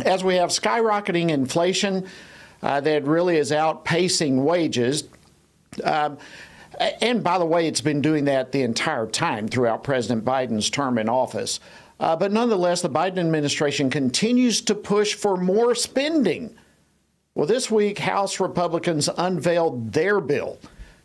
as we have skyrocketing inflation that really is outpacing wages. And by the way, it's been doing that the entire time throughout President Biden's term in office. But nonetheless, the Biden administration continues to push for more spending. Well, this week, House Republicans unveiled their bill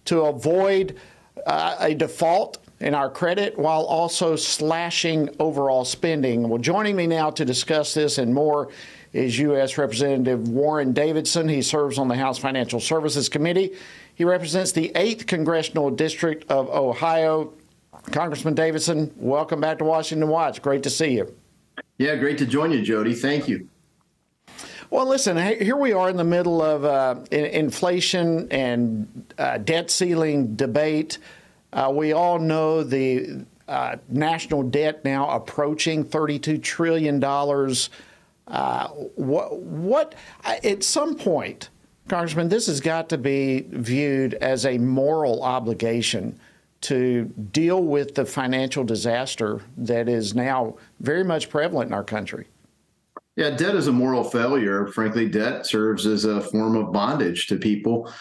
to avoid a default in our credit while also slashing overall spending. Well, joining me now to discuss this and more is U.S. Representative Warren Davidson. He serves on the House Financial Services Committee. He represents the 8th Congressional District of Ohio. Congressman Davidson, welcome back to Washington Watch. Great to see you. Yeah, great to join you, Jody. Thank you. Well, listen, here we are in the middle of inflation and debt ceiling debate. We all know the national debt now approaching $32 trillion. What at some point, Congressman, this has got to be viewed as a moral obligation to deal with the financial disaster that is now very much prevalent in our country. Yeah, debt is a moral failure. Frankly, debt serves as a form of bondage to people.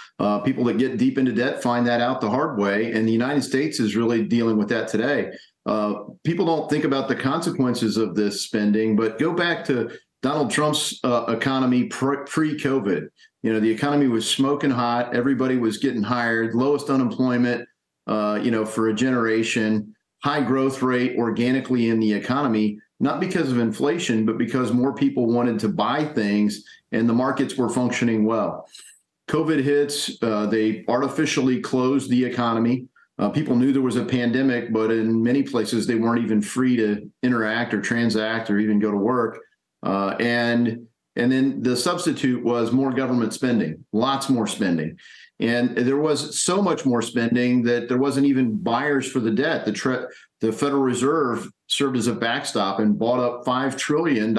People that get deep into debt find that out the hard way. And the United States is really dealing with that today. People don't think about the consequences of this spending, but go back to Donald Trump's economy pre-COVID. You know, the economy was smoking hot. Everybody was getting hired, lowest unemployment, for a generation, high growth rate organically in the economy. Not because of inflation, but because more people wanted to buy things and the markets were functioning well. COVID hits, they artificially closed the economy. People knew there was a pandemic, but in many places they weren't even free to interact or transact or even go to work. And then the substitute was more government spending, lots more spending. And there was so much more spending that there wasn't even buyers for the debt. The Federal Reserve served as a backstop and bought up $5 trillion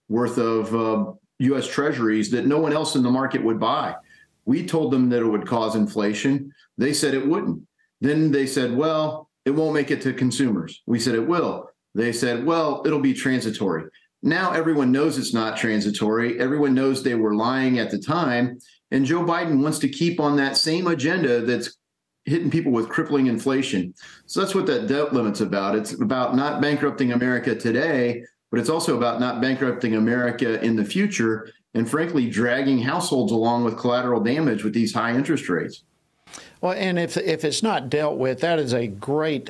worth of U.S. treasuries that no one else in the market would buy. We told them that it would cause inflation. They said it wouldn't. Then they said, well, it won't make it to consumers. We said it will. They said, well, it'll be transitory. Now everyone knows it's not transitory. Everyone knows they were lying at the time. And Joe Biden wants to keep on that same agenda that's hitting people with crippling inflation. So that's what that debt limit's about. It's about not bankrupting America today, but it's also about not bankrupting America in the future and frankly, dragging households along with collateral damage with these high interest rates. Well, and if it's not dealt with, that is a great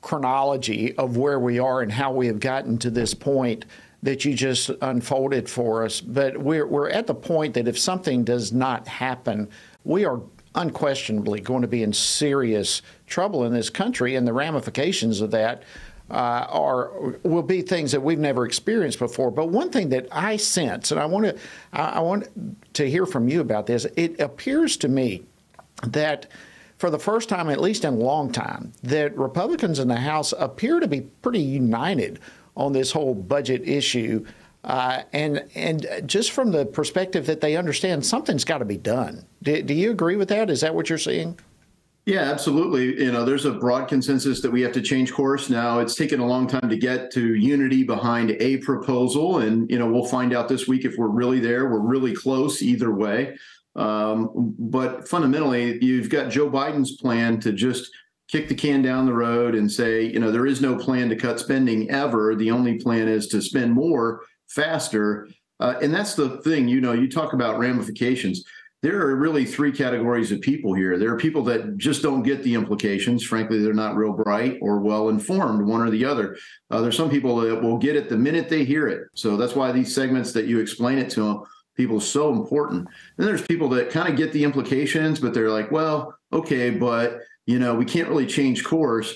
chronology of where we are and how we have gotten to this point that you just unfolded for us. But we're at the point that if something does not happen, we are unquestionably going to be in serious trouble in this country, and the ramifications of that will be things that we've never experienced before. But one thing that I sense, and I want to hear from you about this, it appears to me that for the first time, at least in a long time, that Republicans in the House appear to be pretty united on this whole budget issue, and just from the perspective that they understand something's got to be done. Do you agree with that? Is that what you're seeing? Yeah, absolutely. You know, there's a broad consensus that we have to change course now. It's taken a long time to get to unity behind a proposal, and we'll find out this week if we're really there. We're really close either way. But fundamentally, you've got Joe Biden's plan to just kick the can down the road and say, there is no plan to cut spending ever. The only plan is to spend more faster. And that's the thing, you talk about ramifications. There are really three categories of people here. There are people that just don't get the implications. Frankly, they're not real bright or well informed, one or the other. There's some people that will get it the minute they hear it. So that's why these segments that you explain it to them, people, are so important. Then there's people that kind of get the implications, but they're like, well, okay, but we can't really change course.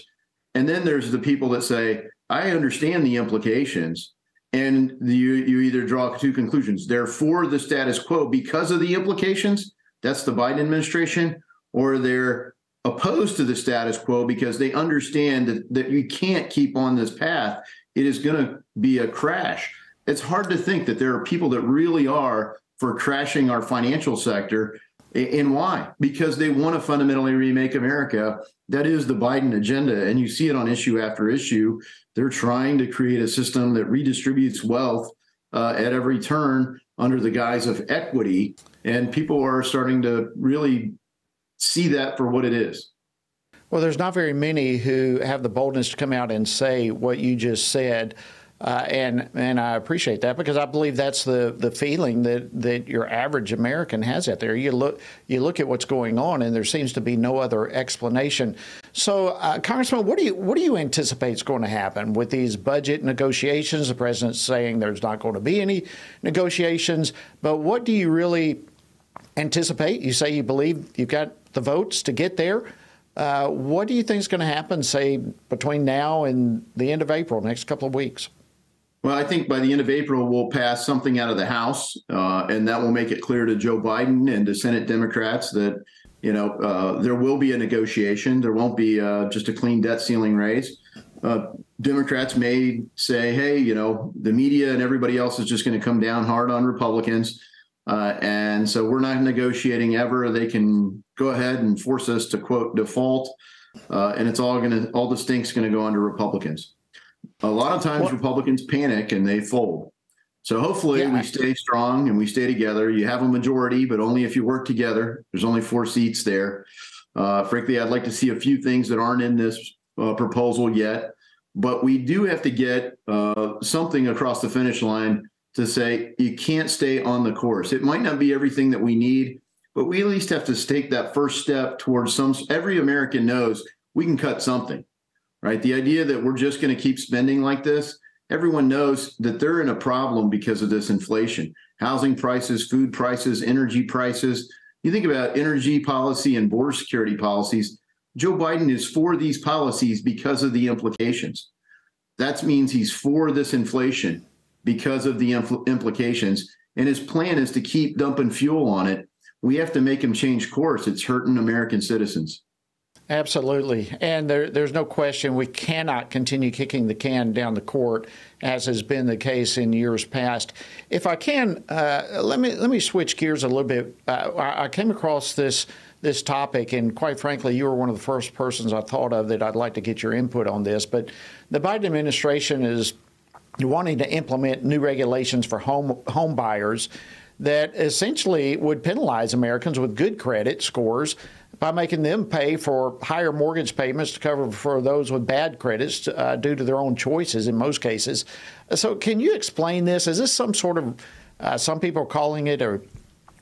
And then there's the people that say, I understand the implications. And you either draw two conclusions. They're for the status quo because of the implications. That's the Biden administration. Or they're opposed to the status quo because they understand that you can't keep on this path. It is going to be a crash. It's hard to think that there are people that really are for crashing our financial sector. And why? Because they want to fundamentally remake America. That is the Biden agenda. And you see it on issue after issue. They're trying to create a system that redistributes wealth at every turn under the guise of equity. And people are starting to really see that for what it is. Well, there's not very many who have the boldness to come out and say what you just said. And I appreciate that, because I believe that's the feeling that your average American has out there. You look at what's going on, and there seems to be no other explanation. So, Congressman, what do you anticipate is going to happen with these budget negotiations? The president's saying there's not going to be any negotiations, but what do you really anticipate? You say you believe you've got the votes to get there. What do you think is going to happen, say, between now and the end of April, next couple of weeks? Well, I think by the end of April, we'll pass something out of the House, and that will make it clear to Joe Biden and to Senate Democrats that, there will be a negotiation. There won't be just a clean debt ceiling raise. Democrats may say, hey, the media and everybody else is just going to come down hard on Republicans. And so we're not negotiating ever. They can go ahead and force us to, quote, default. And it's all the stink's going to go under Republicans. A lot of times Republicans panic and they fold. So hopefully we stay strong and we stay together. You have a majority, but only if you work together. There's only 4 seats there. Frankly, I'd like to see a few things that aren't in this proposal yet. But we do have to get something across the finish line to say you can't stay on the course. It might not be everything that we need, but we at least have to take that first step towards every American knows we can cut something, right? The idea that we're just going to keep spending like this, everyone knows that they're in a problem because of this inflation. Housing prices, food prices, energy prices. You think about energy policy and border security policies. Joe Biden is for these policies because of the implications. That means he's for this inflation because of the implications. And his plan is to keep dumping fuel on it. We have to make him change course. It's hurting American citizens. Absolutely. And there's no question we cannot continue kicking the can down the court, as has been the case in years past. If I can, let me switch gears a little bit. I came across this topic, and quite frankly, you were one of the first persons I thought of that I'd like to get your input on this. But the Biden administration is wanting to implement new regulations for home buyers that essentially would penalize Americans with good credit scores by making them pay for higher mortgage payments to cover for those with bad credits due to their own choices in most cases. So can you explain this? Is this some sort of, some people are calling it a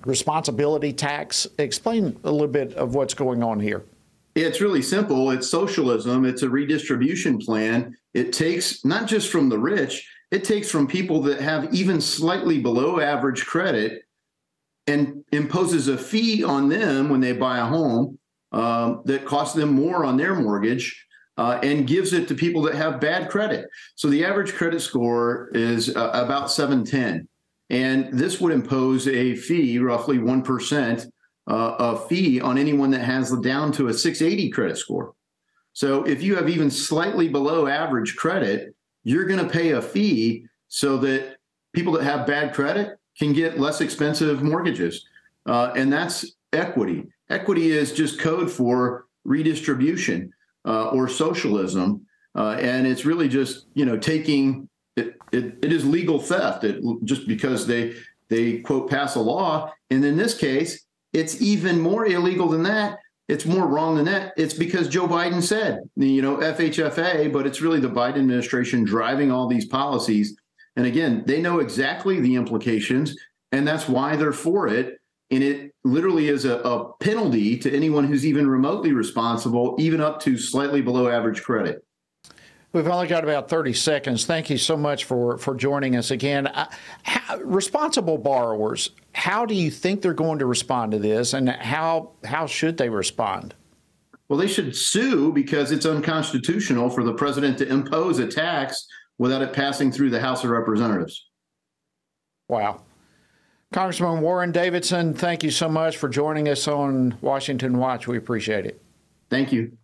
responsibility tax? Explain a little bit of what's going on here. It's really simple. It's socialism. It's a redistribution plan. It takes not just from the rich, it takes from people that have even slightly below average credit and imposes a fee on them when they buy a home that costs them more on their mortgage and gives it to people that have bad credit. So the average credit score is about 710. And this would impose a fee, roughly 1%, a fee on anyone that has down to a 680 credit score. So if you have even slightly below average credit, you're going to pay a fee so that people that have bad credit can get less expensive mortgages. And that's equity. Equity is just code for redistribution or socialism. And it's really just, taking it is legal theft just because they quote pass a law. And in this case, it's even more illegal than that. It's more wrong than that. It's because Joe Biden said, FHFA, but it's really the Biden administration driving all these policies. And again, they know exactly the implications, and that's why they're for it. And it literally is a penalty to anyone who's even remotely responsible, even up to slightly below average credit. We've only got about 30 seconds. Thank you so much for joining us again. Responsible borrowers, how do you think they're going to respond to this, and how should they respond? Well, they should sue because it's unconstitutional for the president to impose a tax without it passing through the House of Representatives. Wow. Congressman Warren Davidson, thank you so much for joining us on Washington Watch. We appreciate it. Thank you.